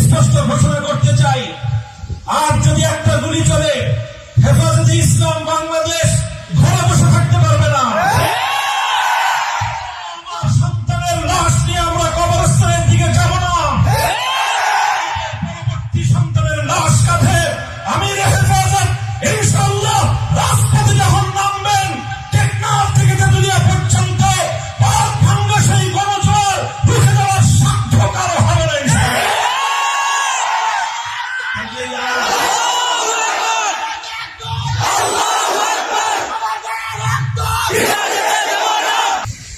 স্পষ্ট ঘোষণা করতে চাই, আর যদি একটা গুলি চলে, হেফাজতে ইসলাম বাংলাদেশ ঘরে বসে থাকতে পারবে না। সন্তানের লাশ নিয়ে আমরা কবরস্থানের দিকে যাব না। পরবর্তী সন্তানের লাশ কাঁধে আমির হেফাজত ইনশাআল্লাহ রাজপথে যখন নামবেন, টেকনাফ থেকে তেতুলিয়া পর্যন্ত পাক ভাঙ্গা সেই গণজোয়ার রুখে দেওয়ার সাধ্য কারো হবে না।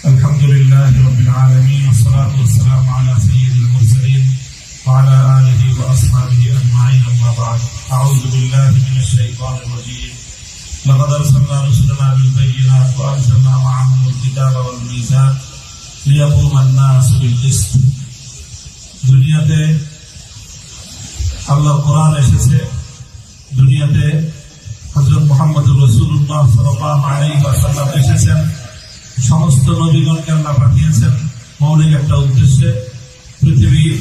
আলহামদুলিল্লাহ রাব্বিল আলামিন ওয়াসসালাতু ওয়াসসালামু আলা সাইয়্যিদিল মুরসালিন ওয়া আলা আলিহি ওয়া আসহাবিহি আজমাইন, আম্মা বা'দ। আউযু বিল্লাহি মিনাশ শাইতানির রাজীম। লাকাদ আরসালনা রুসুলানা বিল বায়্যিনাতি ওয়া আনজালনা মা'আহুমুল কিতাবা ওয়াল মিজান লিয়াকুমা আন-নাসু বিল কিসত। দুনিয়াতে আল্লাহর কোরআন এসেছে, দুনিয়াতে হযরত মুহাম্মদুর রাসূলুল্লাহ সাল্লাল্লাহু আলাইহি ওয়াসাল্লাম এসেছেন। সমস্ত নবীগণকে আল্লাহ পাঠিয়েছেন মৌলিক একটা উদ্দেশ্যে, পৃথিবীর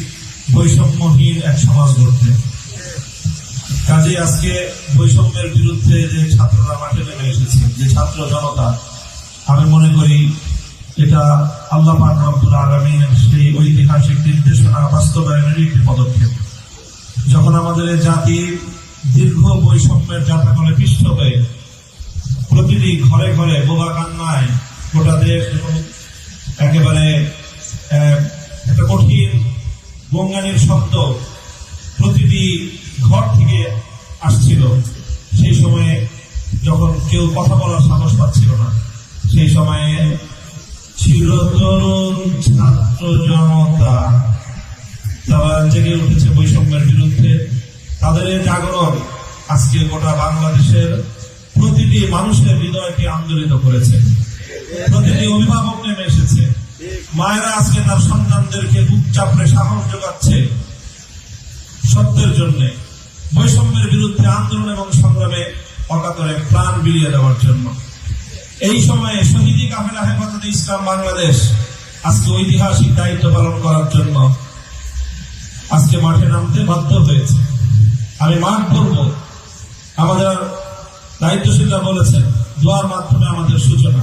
বৈষম্যহীন এক সমাজ গড়তে। কাজে আজকে বৈষম্যের বিরুদ্ধে যে ছাত্ররা মাঠে নেমে এসেছে, যে ছাত্র জনতা, আমি মনে করি এটা আল্লাহ পাক রব্বুল আলামিনের সেই ঐতিহাসিক নির্দেশনা বাস্তবায়নের একটি পদক্ষেপ। যখন আমাদের জাতি দীর্ঘ বৈষম্যের জাতাকলে পিষ্ট হয়ে প্রতিটি ঘরে ঘরে বোবা কান্নায় গোটা দেশ একেবারে একটা কঠিন বঙ্গানির শব্দ প্রতিটি ঘর থেকে আসছিল, সেই সময়ে যখন কেউ কথা বলার সাহস পাচ্ছিল না, সেই সময়ে ছিল তরুণ ছাত্র জনতা, তারা জেগে উঠেছে বৈষম্যের বিরুদ্ধে। তাদের জাগরণ আজকে গোটা বাংলাদেশের প্রতিটি মানুষের হৃদয়কে আন্দোলিত করেছে। প্রতিটি অভিভাবক নেমে এসেছে, মায়েরা আজকে তার সন্তানদেরকে বুক চাপড়ে সাহস যোগাচ্ছে সত্যের জন্য, বৈষম্যের বিরুদ্ধে আন্দোলন এবং সংগ্রামে অকাতরে প্রাণ বিলিয়ে দেওয়ার জন্য। এই সময়ে শহীদি কাফেলা হেফাজতে ইসলাম বাংলাদেশ আজকে ঐতিহাসিক দায়িত্ব পালন করার জন্য আজকে মাঠে নামতে বাধ্য হয়েছে। আমি মাঠ করব, আমাদের দায়িত্বশীলরা বলেছেন দোয়ার মাধ্যমে আমাদের সূচনা,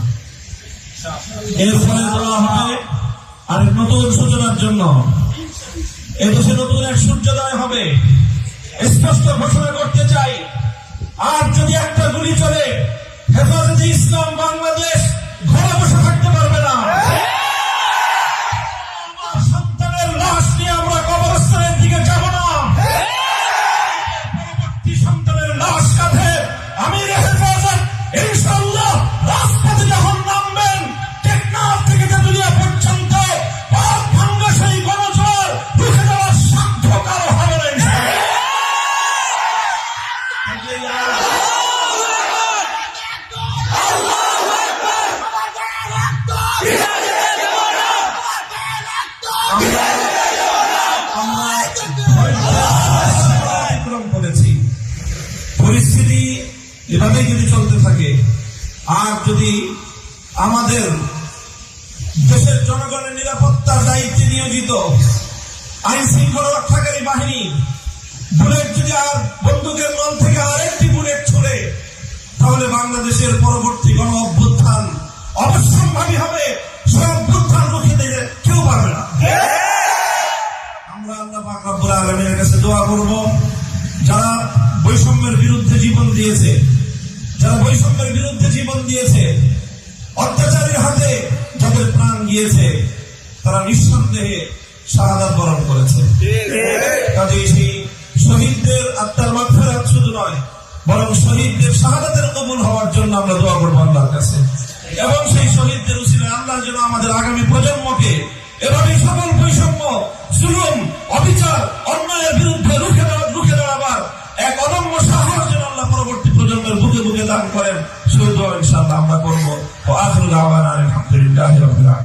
এর ফলে দোয়া হবে আরেক নতুন সূচনার জন্য। এদেশে নতুন এক সূর্যোদয় হবে। স্পষ্ট ঘোষণা করতে চাই, আর যদি একটা গুলি চলে, হেফাজতে ইসলাম বাংলাদেশ ঘরে বসে থাকতে পারবে না। সন্তানের লাশ নিয়ে আমরা কবরস্থানের দিকে যাব না। পরবর্তী সন্তানের লাশ কাঁধে আমির হেফাজত ইনশাআল্লাহ রাজপথে যখন নামবেন, টেকনাফ থেকে তেতুলিয়া পর্যন্ত পাক ভাঙ্গা সেই গণজোয়ার রুখে দেওয়ার সাধ্য কারো হবে না। পরিস্থিতি এভাবেই যদি চলতে থাকে, আর যদি আমাদের দেশের জনগণের নিরাপত্তার দায়িত্বে নিয়োজিত আইন শৃঙ্খলা রক্ষাকারী বাহিনী বুলেট যদি আর বন্দুকের নল থেকে আরেকটি বুলেট ছড়ে, তাহলে বাংলাদেশের পরবর্তী গণ অভ্যুত্থান অবশ্যম্ভাবী হবে। সে অভ্যুত্থান রুখে দিতে কেউ পারবে না। আমরা আল্লাহ পাক রব্বুল আলামিনের কাছে দোয়া করব, যারা বৈষম্যের বিরুদ্ধে জীবন দিয়েছে, যারা বৈষম্যের বিরুদ্ধে জীবন দিয়েছে, অত্যাচারের হাতে যাদের প্রাণ গিয়েছে, তারা নিঃসন্দেহে শাহাদাত বরণ করেছে। কাজেই সেই শহীদদের আত্মার মাগফিরাত শুধু নয়, বরং শহীদদের শাহাদাতের কবুল হওয়ার জন্য আমরা দোয়া করব আল্লাহর কাছে। এবং সেই শহীদদের উসিলায় আল্লাহ যেন আমাদের আগামী প্রজন্মকে এভাবেই সকল বৈষম্য, জুলুম, অবিচার, অন্যায়ের বিরুদ্ধে রুখে দাঁড়াবার এক অদম্য সাহস যেন আল্লাহ পরবর্তী প্রজন্মের বুকে বুকে দান করেন। সেই দোয়া ইনশাআল্লাহ আমরা করবো। আখিরু দাওয়ানা আলহামদুলিল্লাহি রাব্বিল আলামিন।